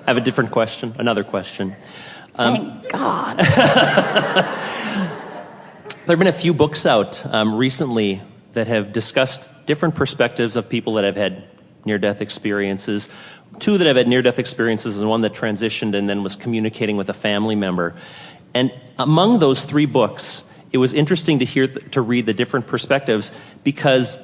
I have a different question, another question. Thank God. There have been a few books out recently that have discussed different perspectives of people that have had near-death experiences. Two that have had near-death experiences and one that transitioned and then was communicating with a family member. And among those three books, it was interesting to read the different perspectives because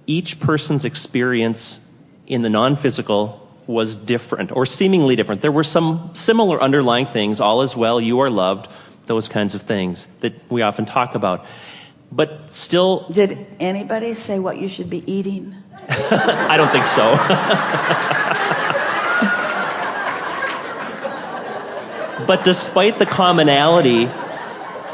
each person's experience in the non-physical was different or seemingly different. There were some similar underlying things, all is well, you are loved, those kinds of things that we often talk about. But still... Did anybody say what you should be eating? I don't think so. But despite the commonality,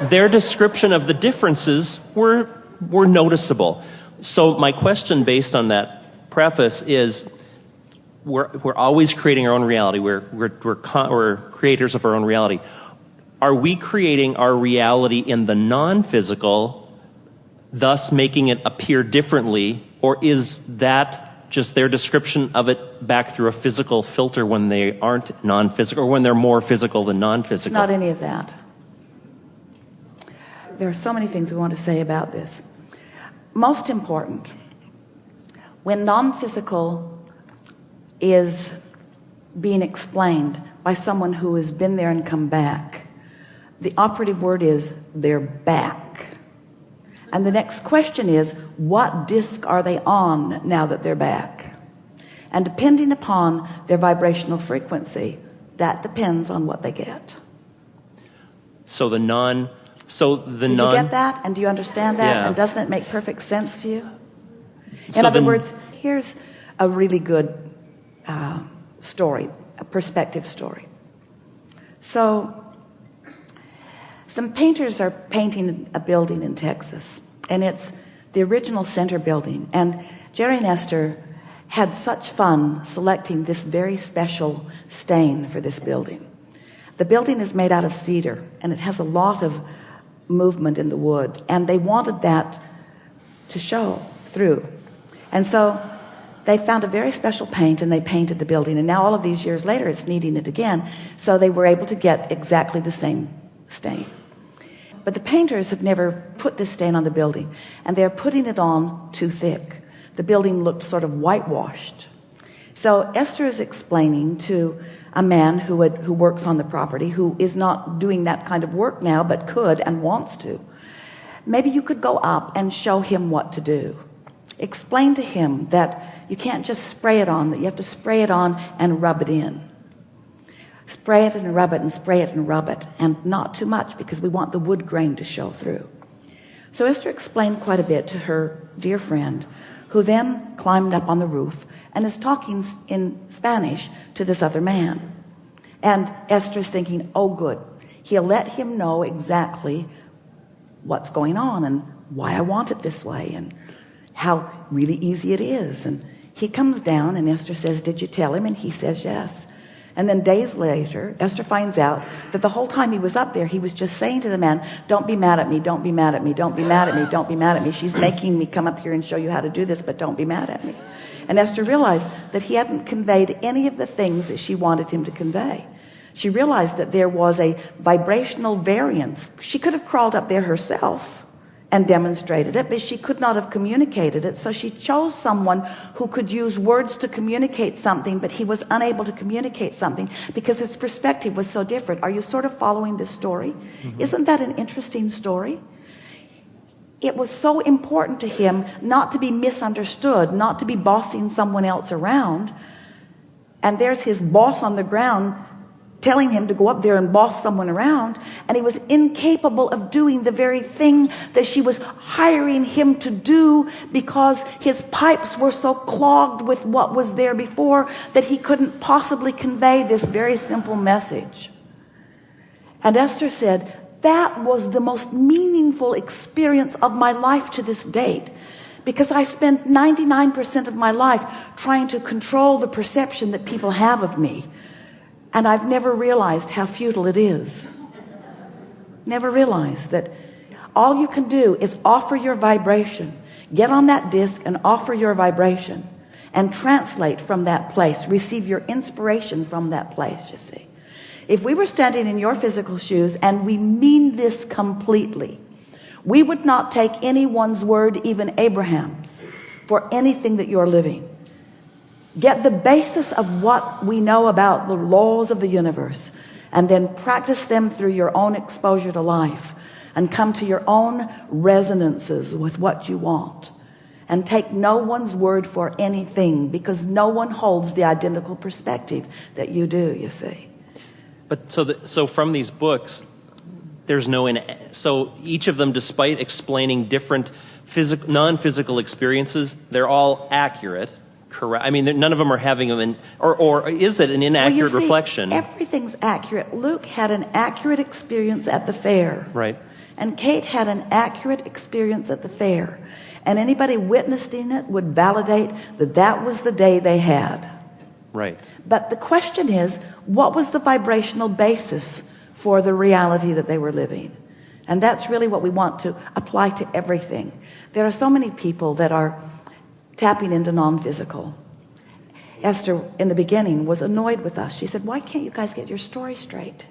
their description of the differences were noticeable. So my question based on that preface is, we're always creating our own reality. We're creators of our own reality. Are we creating our reality in the non-physical, thus making it appear differently, or is that just their description of it back through a physical filter when they aren't non-physical, or when they're more physical than non-physical? Not any of that. There are so many things we want to say about this. Most important, when non-physical is being explained by someone who has been there and come back, the operative word is they're back. And the next question is, what disc are they on now that they're back? And depending upon their vibrational frequency, that depends on what they get. Did you get that? And do you understand that? Yeah. And doesn't it make perfect sense to you? In other words, here's a really good story, a perspective story. So some painters are painting a building in Texas, and it's the original center building. And Jerry and Esther had such fun selecting this very special stain for this building. The building is made out of cedar, and it has a lot of movement in the wood, and they wanted that to show through. And so they found a very special paint, and they painted the building. And now all of these years later, it's needing it again. So they were able to get exactly the same stain. But the painters have never put this stain on the building, and they're putting it on too thick. The building looked sort of whitewashed. So Esther is explaining to a man who works on the property, who is not doing that kind of work now, but could and wants to. Maybe you could go up and show him what to do. Explain to him that you can't just spray it on, that you have to spray it on and rub it in. Spray it and rub it and spray it and rub it, and not too much, because we want the wood grain to show through. So Esther explained quite a bit to her dear friend, who then climbed up on the roof and is talking in Spanish to this other man. And Esther is thinking, oh good, he'll let him know exactly what's going on and why I want it this way and how really easy it is. And he comes down, and Esther says, did you tell him? And he says yes. And then days later, Esther finds out that the whole time he was up there, he was just saying to the man, don't be mad at me, don't be mad at me, don't be mad at me, don't be mad at me. She's making me come up here and show you how to do this, but don't be mad at me. And Esther realized that he hadn't conveyed any of the things that she wanted him to convey. She realized that there was a vibrational variance. She could have crawled up there herself and demonstrated it, but she could not have communicated it. So she chose someone who could use words to communicate something, but he was unable to communicate something because his perspective was so different. Are you sort of following this story? Mm-hmm. Isn't that an interesting story? It was so important to him not to be misunderstood, not to be bossing someone else around. And there's his boss on the ground telling him to go up there and boss someone around, and he was incapable of doing the very thing that she was hiring him to do, because his pipes were so clogged with what was there before that he couldn't possibly convey this very simple message. And Esther said, that was the most meaningful experience of my life to this date, because I spent 99% of my life trying to control the perception that people have of me. And I've never realized how futile it is. Never realized that all you can do is offer your vibration. Get on that disc and offer your vibration. and translate from that place, receive your inspiration from that place, you see. If we were standing in your physical shoes, and we mean this completely, we would not take anyone's word, even Abraham's, for anything that you're living. Get the basis of what we know about the laws of the universe, and then practice them through your own exposure to life, and come to your own resonances with what you want, and take no one's word for anything, because no one holds the identical perspective that you do, you see. But so from these books, there's so each of them, despite explaining different non-physical experiences, they're all accurate, correct? I mean, none of them are having them or is it an inaccurate reflection? Everything's accurate. Luke had an accurate experience at the fair. Right. And Kate had an accurate experience at the fair. And anybody witnessing it would validate that that was the day they had. Right. But the question is, what was the vibrational basis for the reality that they were living? And that's really what we want to apply to everything. There are so many people that are tapping into non-physical. Esther, in the beginning, was annoyed with us. She said, why can't you guys get your story straight?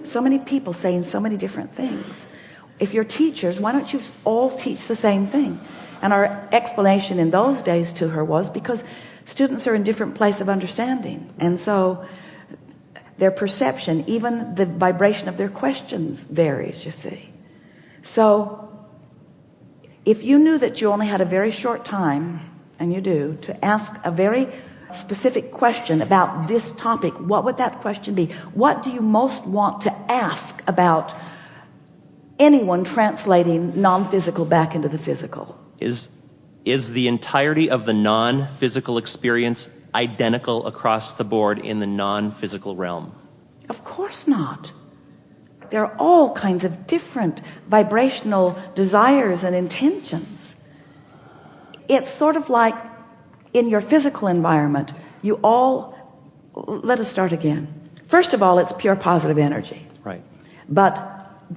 So many people saying so many different things. If you're teachers, why don't you all teach the same thing? And our explanation in those days to her was because students are in different place of understanding. And so their perception, even the vibration of their questions varies, you see. So if you knew that you only had a very short time, and you do, to ask a very specific question about this topic, what would that question be? What do you most want to ask about anyone translating non-physical back into the physical? Is the entirety of the non-physical experience identical across the board in the non-physical realm? Of course not. There are all kinds of different vibrational desires and intentions. It's sort of like in your physical environment, let us start again. First of all, it's pure positive energy. Right. But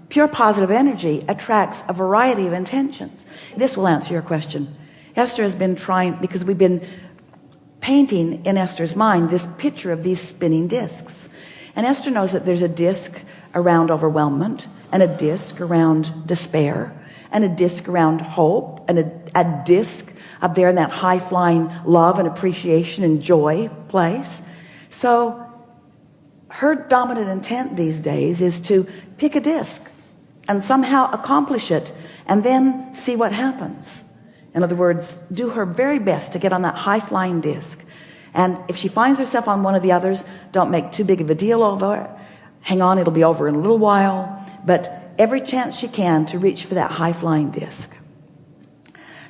pure positive energy attracts a variety of intentions. This will answer your question. Esther has been trying, because we've been painting in Esther's mind this picture of these spinning discs. And Esther knows that there's a disc around overwhelmment, and a disc around despair, and a disc around hope, and a disc up there in that high-flying love and appreciation and joy place. So her dominant intent these days is to pick a disc and somehow accomplish it, and then see what happens. In other words, do her very best to get on that high-flying disc. And if she finds herself on one of the others, don't make too big of a deal over it. Hang on, it'll be over in a little while. But every chance she can to reach for that high-flying disc.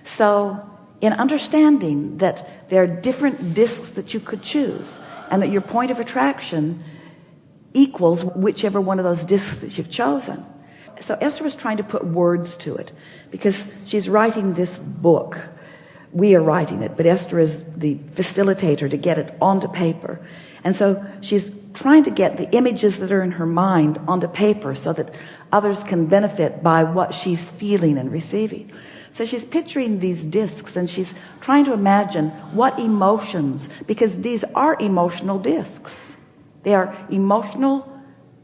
So in understanding that there are different discs that you could choose, and that your point of attraction equals whichever one of those discs that you've chosen. So Esther was trying to put words to it, because she's writing this book. We are writing it, but Esther is the facilitator to get it onto paper. And so she's trying to get the images that are in her mind onto paper so that others can benefit by what she's feeling and receiving. So she's picturing these discs, and she's trying to imagine what emotions, because these are emotional discs. They are emotional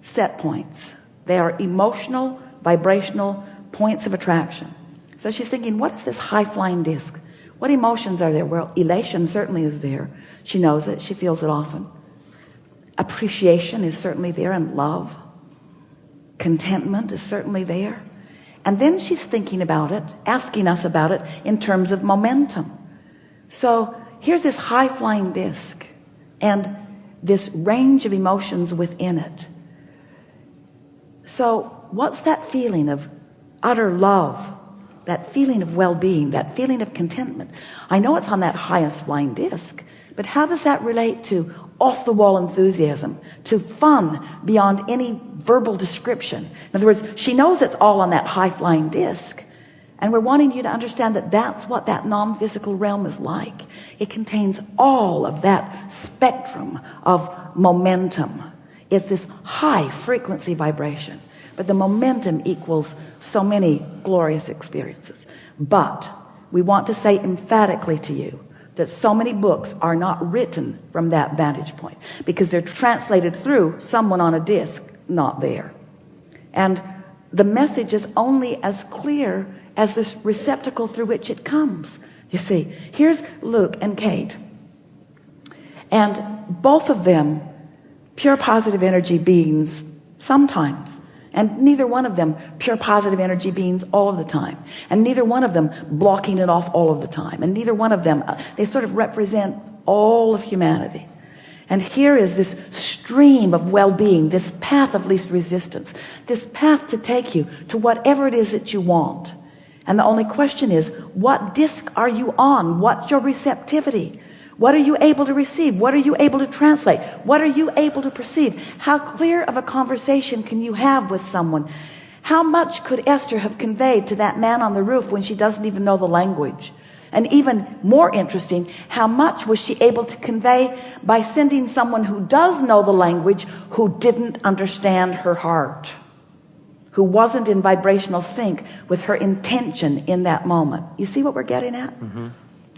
set points. They are emotional, vibrational points of attraction. So she's thinking, what is this high-flying disc? What emotions are there? Well, elation certainly is there. She knows it. She feels it often. Appreciation is certainly there, and love. Contentment is certainly there. And then she's thinking about it, asking us about it in terms of momentum. So here's this high-flying disc and this range of emotions within it. So what's that feeling of utter love, that feeling of well-being, that feeling of contentment? I know it's on that highest flying disc, but how does that relate to off-the-wall enthusiasm, to fun beyond any verbal description? In other words, she knows it's all on that high-flying disc, and we're wanting you to understand that that's what that non-physical realm is like. It contains all of that spectrum of momentum. It's this high-frequency vibration, but the momentum equals so many glorious experiences. But we want to say emphatically to you, that so many books are not written from that vantage point because they're translated through someone on a disc not there, and the message is only as clear as the receptacle through which it comes. You see, here's Luke and Kate, and both of them pure positive energy beings sometimes, and neither one of them pure positive energy beings all of the time, and neither one of them blocking it off all of the time, and neither one of them, they sort of represent all of humanity. And here is this stream of well-being, this path of least resistance, this path to take you to whatever it is that you want. And the only question is, what disc are you on? What's your receptivity? What are you able to receive? What are you able to translate? What are you able to perceive? How clear of a conversation can you have with someone? How much could Esther have conveyed to that man on the roof when she doesn't even know the language? And even more interesting, how much was she able to convey by sending someone who does know the language, who didn't understand her heart, who wasn't in vibrational sync with her intention in that moment? You see what we're getting at? Mm-hmm.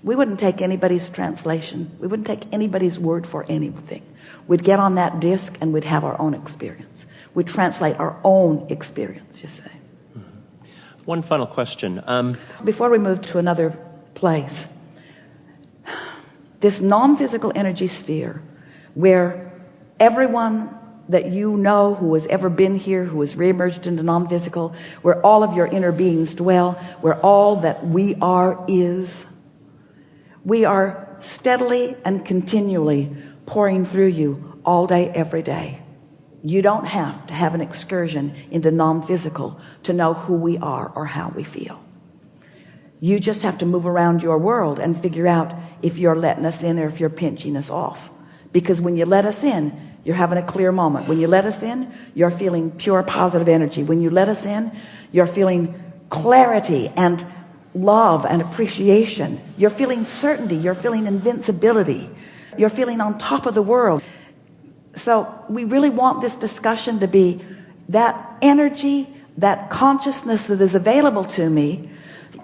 We wouldn't take anybody's translation. We wouldn't take anybody's word for anything. We'd get on that disc and we'd have our own experience. We'd translate our own experience, you see. Mm-hmm. One final question. Before we move to another place, this non-physical energy sphere where everyone that you know who has ever been here, who has reemerged into non-physical, where all of your inner beings dwell, where all that we are is, we are steadily and continually pouring through you all day, every day. You don't have to have an excursion into non-physical to know who we are or how we feel. You just have to move around your world and figure out if you're letting us in or if you're pinching us off. Because when you let us in, you're having a clear moment. When you let us in, you're feeling pure positive energy. When you let us in, you're feeling clarity and love and appreciation. You're feeling certainty. You're feeling invincibility. You're feeling on top of the world. So we really want this discussion to be that energy, that consciousness that is available to me.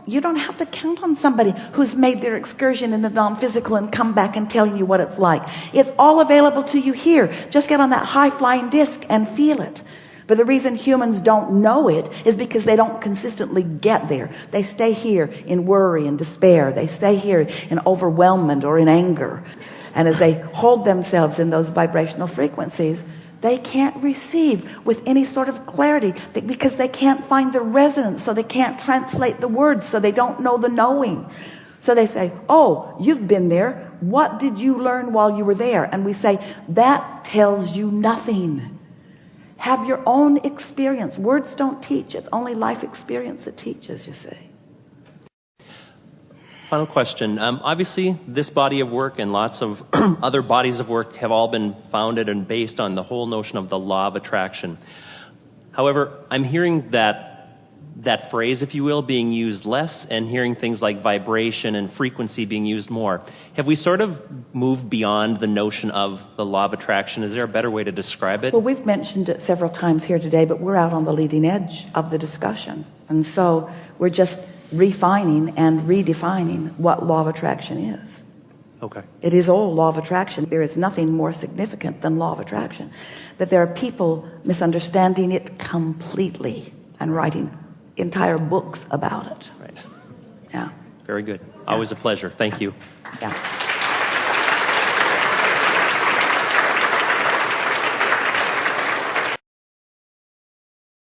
You don't have to count on somebody who's made their excursion into non-physical and come back and telling you what it's like. It's all available to you here. Just get on that high-flying disc and feel it. But the reason humans don't know it is because they don't consistently get there. They stay here in worry and despair. They stay here in overwhelmment or in anger. And as they hold themselves in those vibrational frequencies, they can't receive with any sort of clarity because they can't find the resonance, so they can't translate the words, so they don't know the knowing. So they say, oh, you've been there. What did you learn while you were there? And we say, that tells you nothing. Have your own experience. Words don't teach. It's only life experience that teaches, you see. Final question. Obviously, this body of work and lots of other bodies of work have all been founded and based on the whole notion of the law of attraction. However, I'm hearing that phrase, if you will, being used less, and hearing things like vibration and frequency being used more. Have we sort of moved beyond the notion of the law of attraction? Is there a better way to describe it? Well, we've mentioned it several times here today, but we're out on the leading edge of the discussion. And so we're just refining and redefining what law of attraction is. Okay. It is all law of attraction. There is nothing more significant than law of attraction. But there are people misunderstanding it completely and writing entire books about it. Right. Yeah. Very good. Always a pleasure. Thank you. Yeah.